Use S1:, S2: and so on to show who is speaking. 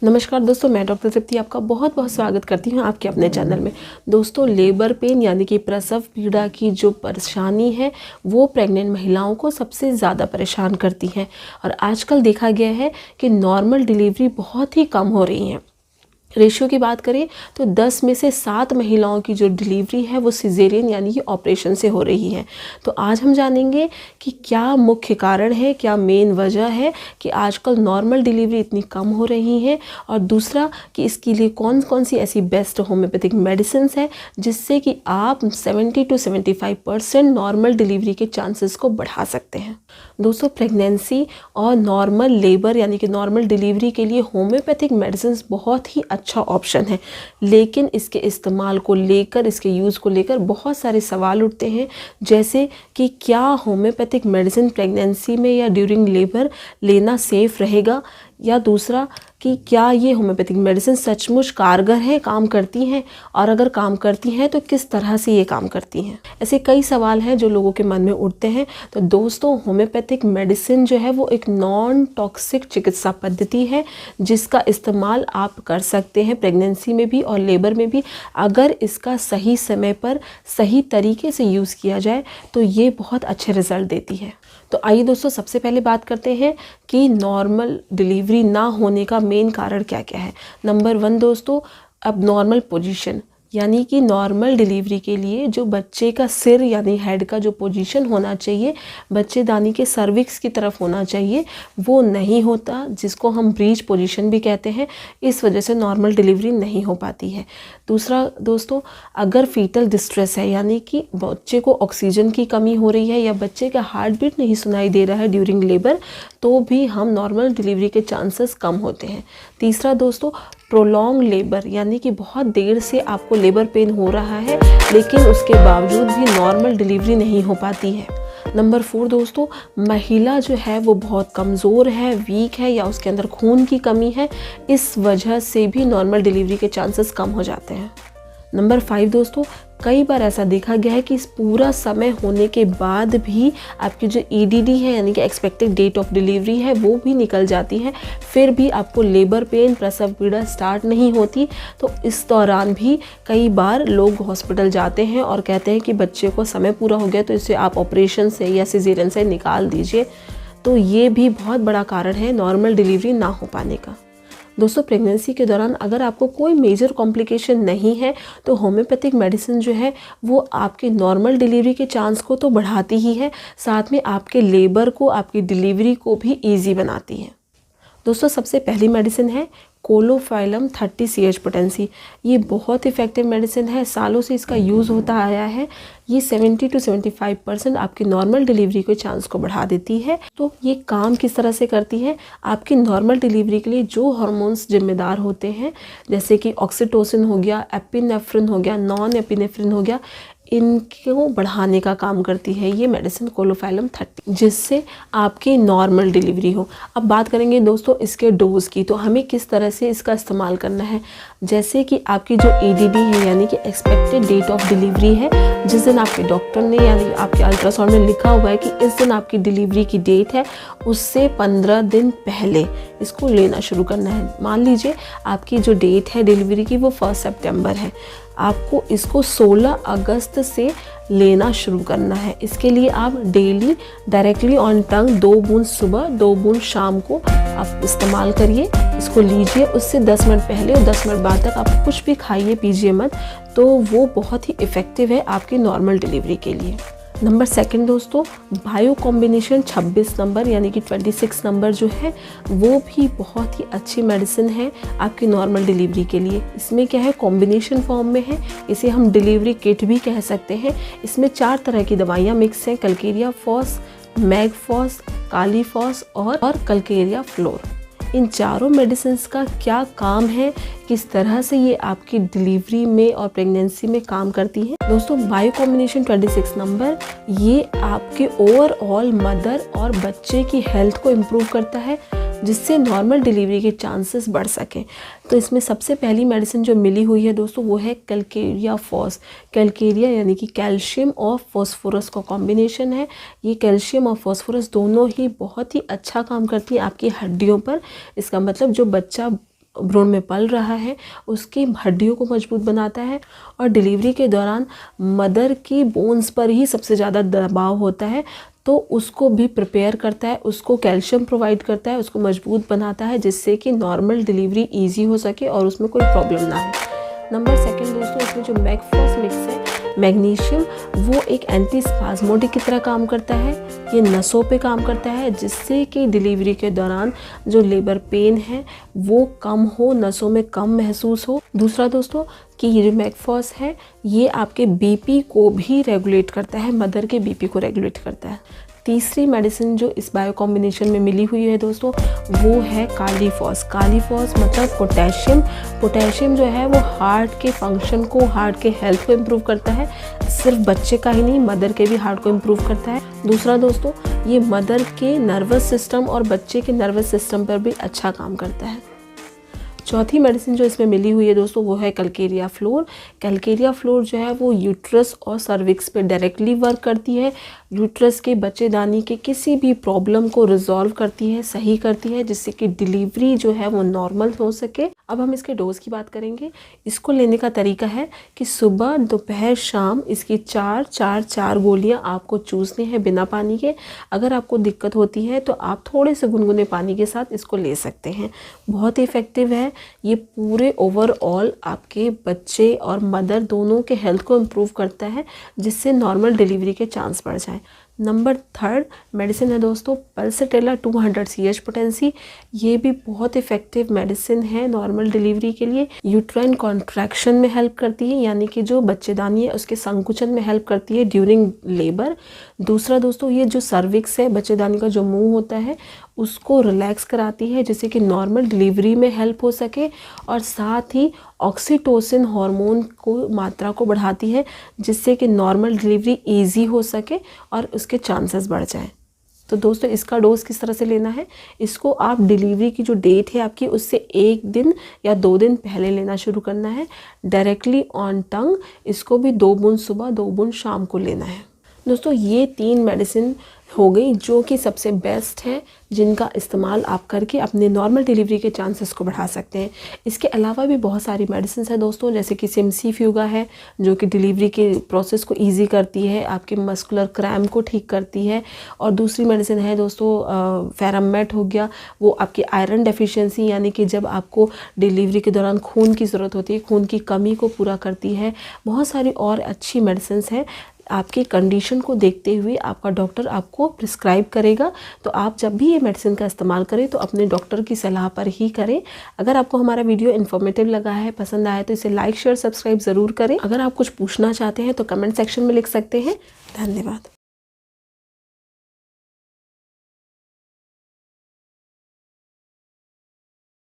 S1: नमस्कार दोस्तों, मैं डॉक्टर तृप्ति आपका बहुत बहुत स्वागत करती हूँ आपके अपने चैनल में। दोस्तों, लेबर पेन यानी कि प्रसव पीड़ा की जो परेशानी है वो प्रेग्नेंट महिलाओं को सबसे ज़्यादा परेशान करती है और आजकल देखा गया है कि नॉर्मल डिलीवरी बहुत ही कम हो रही हैं। रेशियो की बात करें तो 10 में से 7 महिलाओं की जो डिलीवरी है वो सिजेरियन यानी कि ऑपरेशन से हो रही है। तो आज हम जानेंगे कि क्या मुख्य कारण है, क्या मेन वजह है कि आजकल नॉर्मल डिलीवरी इतनी कम हो रही है, और दूसरा कि इसके लिए कौन कौन सी ऐसी बेस्ट होम्योपैथिक मेडिसिन है जिससे कि आप 70 to 75% नॉर्मल डिलीवरी के चांसेस को बढ़ा सकते हैं। दोस्तों, प्रेगनेंसी और नॉर्मल लेबर यानी कि नॉर्मल डिलीवरी के लिए होम्योपैथिक मेडिसिन बहुत ही अच्छा ऑप्शन है, लेकिन इसके इस्तेमाल को लेकर, इसके यूज़ को लेकर बहुत सारे सवाल उठते हैं, जैसे कि क्या होम्योपैथिक मेडिसिन प्रेगनेंसी में या ड्यूरिंग लेबर लेना सेफ़ रहेगा, या दूसरा कि क्या ये होम्योपैथिक मेडिसिन सचमुच कारगर है, काम करती हैं, और अगर काम करती हैं तो किस तरह से ये काम करती हैं। ऐसे कई सवाल हैं जो लोगों के मन में उठते हैं। तो दोस्तों, होम्योपैथिक मेडिसिन जो है वो एक नॉन टॉक्सिक चिकित्सा पद्धति है जिसका इस्तेमाल आप कर सकते हैं प्रेगनेंसी में भी और लेबर में भी। अगर इसका सही समय पर सही तरीके से यूज़ किया जाए तो ये बहुत अच्छे रिजल्ट देती है। तो आइए दोस्तों, सबसे पहले बात करते हैं कि नॉर्मल डिलीवरी ना होने का मेन कारण क्या क्या है। नंबर 1 दोस्तों, अब नॉर्मल पोजीशन, यानी कि नॉर्मल डिलीवरी के लिए जो बच्चे का सिर यानी हेड का जो पोजीशन होना चाहिए बच्चेदानी के सर्विक्स की तरफ होना चाहिए, वो नहीं होता, जिसको हम ब्रीच पोजीशन भी कहते हैं। इस वजह से नॉर्मल डिलीवरी नहीं हो पाती है। दूसरा दोस्तों, अगर फीटल डिस्ट्रेस है यानी कि बच्चे को ऑक्सीजन की कमी हो रही है या बच्चे का हार्ट बीट नहीं सुनाई दे रहा है ड्यूरिंग लेबर, तो भी हम नॉर्मल डिलीवरी के चांसेस कम होते हैं। तीसरा दोस्तों, प्रोलॉन्ग लेबर, यानी कि बहुत देर से आपको लेबर पेन हो रहा है लेकिन उसके बावजूद भी नॉर्मल डिलीवरी नहीं हो पाती है। नंबर 4 दोस्तों, महिला जो है वो बहुत कमज़ोर है, वीक है, या उसके अंदर खून की कमी है, इस वजह से भी नॉर्मल डिलीवरी के चांसेस कम हो जाते हैं। नंबर 5 दोस्तों, कई बार ऐसा देखा गया है कि इस पूरा समय होने के बाद भी आपकी जो EDD है यानी कि एक्सपेक्टेड डेट ऑफ डिलीवरी है वो भी निकल जाती है, फिर भी आपको लेबर पेन, प्रसव पीड़ा स्टार्ट नहीं होती। तो इस दौरान भी कई बार लोग हॉस्पिटल जाते हैं और कहते हैं कि बच्चे को समय पूरा हो गया तो इसे आप ऑपरेशन से या सिजेरियन से निकाल दीजिए। तो ये भी बहुत बड़ा कारण है नॉर्मल डिलीवरी ना हो पाने का। दोस्तों, प्रेगनेंसी के दौरान अगर आपको कोई मेजर कॉम्प्लिकेशन नहीं है तो होम्योपैथिक मेडिसिन जो है वो आपके नॉर्मल डिलीवरी के चांस को तो बढ़ाती ही है, साथ में आपके लेबर को, आपकी डिलीवरी को भी इजी बनाती है। दोस्तों, सबसे पहली मेडिसिन है कोलोफाइलम 30CH पोटेंसी। ये बहुत इफेक्टिव मेडिसिन है, सालों से इसका यूज़ होता आया है। ये 70 to 75% आपकी नॉर्मल डिलीवरी के चांस को बढ़ा देती है। तो ये काम किस तरह से करती है, आपकी नॉर्मल डिलीवरी के लिए जो हार्मोन्स जिम्मेदार होते हैं जैसे कि ऑक्सीटोसिन हो गया, एपिनेफ्रिन हो गया, नॉन एपिनेफ्रिन हो गया, इनको बढ़ाने का काम करती है ये मेडिसिन कोलोफाइलम 30, जिससे आपकी नॉर्मल डिलीवरी हो। अब बात करेंगे दोस्तों इसके डोज की, तो हमें किस तरह से इसका इस्तेमाल करना है। जैसे कि आपकी जो EDD है यानी कि एक्सपेक्टेड डेट ऑफ डिलीवरी है, जिस दिन आपके डॉक्टर ने यानी आपके अल्ट्रासाउंड में लिखा हुआ है कि इस दिन आपकी डिलीवरी की डेट है, उससे 15 दिन पहले इसको लेना शुरू करना है। मान लीजिए आपकी जो डेट है डिलीवरी की वो 1 सितंबर है, आपको इसको 16 अगस्त से लेना शुरू करना है। इसके लिए आप डेली डायरेक्टली ऑन टंग 2 बूंद सुबह 2 बूंद शाम को आप इस्तेमाल करिए, इसको लीजिए। उससे 10 मिनट पहले और 10 मिनट बाद तक आप कुछ भी खाइए पीजिए मत, तो वो बहुत ही इफ़ेक्टिव है आपकी नॉर्मल डिलीवरी के लिए। नंबर 2 दोस्तों, बायो कॉम्बिनेशन 26 नंबर यानी कि 26 नंबर जो है वो भी बहुत ही अच्छी मेडिसिन है आपकी नॉर्मल डिलीवरी के लिए। इसमें क्या है, कॉम्बिनेशन फॉर्म में है, इसे हम डिलीवरी किट भी कह सकते हैं। इसमें 4 तरह की दवाइयाँ मिक्स हैं, कल्केरिया फॉस, मैगफॉस, कालीफॉस और कल्केरिया फ्लोर। इन चारों मेडिसिन का क्या काम है, किस तरह से ये आपकी डिलीवरी में और प्रेगनेंसी में काम करती है। दोस्तों, बायो कॉम्बिनेशन 26 नंबर ये आपके ओवरऑल मदर और बच्चे की हेल्थ को इम्प्रूव करता है, जिससे नॉर्मल डिलीवरी के चांसेस बढ़ सकें। तो इसमें सबसे पहली मेडिसिन जो मिली हुई है दोस्तों वो है कैलकेरिया फॉस। कैलकेरिया यानी कि कैल्शियम और फॉस्फोरस का कॉम्बिनेशन है। ये कैल्शियम और फॉस्फोरस दोनों ही बहुत ही अच्छा काम करती है आपकी हड्डियों पर। इसका मतलब जो बच्चा भ्रूण में पल रहा है उसकी हड्डियों को मजबूत बनाता है। और डिलीवरी के दौरान मदर की बोन्स पर ही सबसे ज़्यादा दबाव होता है, तो उसको भी प्रिपेयर करता है, उसको कैल्शियम प्रोवाइड करता है, उसको मजबूत बनाता है, जिससे कि नॉर्मल डिलीवरी ईजी हो सके और उसमें कोई प्रॉब्लम ना हो। नंबर सेकंड दोस्तों, इसमें जो मैगफॉस मिक्स है मैग्नीशियम, वो एक एंटी स्पाज्मोडिक की तरह काम करता है। ये नसों पे काम करता है, जिससे कि डिलीवरी के दौरान जो लेबर पेन है वो कम हो, नसों में कम महसूस हो। दूसरा दोस्तों कि ये जो मैगफॉस है ये आपके बीपी को भी रेगुलेट करता है, मदर के बीपी को रेगुलेट करता है। तीसरी मेडिसिन जो इस बायो कॉम्बिनेशन में मिली हुई है दोस्तों, वो है कालीफॉस। कालीफॉस मतलब पोटेशियम। पोटेशियम जो है वो हार्ट के फंक्शन को, हार्ट के हेल्थ को इम्प्रूव करता है। सिर्फ बच्चे का ही नहीं, मदर के भी हार्ट को इम्प्रूव करता है। दूसरा दोस्तों, ये मदर के नर्वस सिस्टम और बच्चे के नर्वस सिस्टम पर भी अच्छा काम करता है। चौथी मेडिसिन जो इसमें मिली हुई है दोस्तों, वो है कैलकेरिया फ्लोर। कैलकेरिया फ्लोर जो है वो यूट्रस और सर्विक्स पे डायरेक्टली वर्क करती है। यूट्रस के बच्चेदानी के किसी भी प्रॉब्लम को रिजॉल्व करती है, सही करती है, जिससे कि डिलीवरी जो है वो नॉर्मल हो सके। अब हम इसके डोज की बात करेंगे। इसको लेने का तरीका है कि सुबह, दोपहर, शाम इसकी 4 गोलियां आपको चूसनी है बिना पानी के। अगर आपको दिक्कत होती है तो आप थोड़े से गुनगुने पानी के साथ इसको ले सकते हैं। बहुत ही इफ़ेक्टिव है ये। पूरे ओवरऑल आपके बच्चे और मदर दोनों के हेल्थ को इम्प्रूव करता है, जिससे नॉर्मल डिलीवरी के चांस बढ़ जाए। नंबर थर्ड मेडिसिन है दोस्तों पल्सटेला 200 CH पोटेंसी। ये भी बहुत इफ़ेक्टिव मेडिसिन है नॉर्मल डिलीवरी के लिए। यूट्राइन कॉन्ट्रैक्शन में हेल्प करती है, यानी कि जो बच्चेदानी है उसके संकुचन में हेल्प करती है ड्यूरिंग लेबर। दूसरा दोस्तों, ये जो सर्विक्स है, बच्चेदानी का जो मुंह होता है, उसको रिलैक्स कराती है, जिससे कि नॉर्मल डिलीवरी में हेल्प हो सके। और साथ ही ऑक्सीटोसिन हार्मोन को मात्रा को बढ़ाती है, जिससे कि नॉर्मल डिलीवरी इजी हो सके और उसके चांसेस बढ़ जाएं। तो दोस्तों इसका डोज किस तरह से लेना है, इसको आप डिलीवरी की जो डेट है आपकी उससे 1 दिन या 2 दिन पहले लेना शुरू करना है। डायरेक्टली ऑन टंग इसको भी 2 बूंद सुबह 2 बूंद शाम को लेना है। दोस्तों ये 3 मेडिसिन हो गई जो कि सबसे बेस्ट है, जिनका इस्तेमाल आप करके अपने नॉर्मल डिलीवरी के चांसेस को बढ़ा सकते हैं। इसके अलावा भी बहुत सारी मेडिसिन है दोस्तों, जैसे कि सिमसीफ्यूगा है जो कि डिलीवरी के प्रोसेस को इजी करती है, आपके मस्कुलर क्रैम्प को ठीक करती है। और दूसरी मेडिसिन है दोस्तों फेरामेट हो गया, वो आपकी आयरन डेफिशिएंसी, यानी कि जब आपको डिलीवरी के दौरान खून की ज़रूरत होती है, खून की कमी को पूरा करती है। बहुत सारी और अच्छी मेडिसिन है, आपकी कंडीशन को देखते हुए आपका डॉक्टर आपको प्रिस्क्राइब करेगा। तो आप जब भी ये मेडिसिन का इस्तेमाल करें तो अपने डॉक्टर की सलाह पर ही करें। अगर आपको हमारा वीडियो इन्फॉर्मेटिव लगा है, पसंद आया, तो इसे लाइक, शेयर, सब्सक्राइब ज़रूर करें। अगर आप कुछ पूछना चाहते हैं तो कमेंट सेक्शन में लिख सकते हैं। धन्यवाद।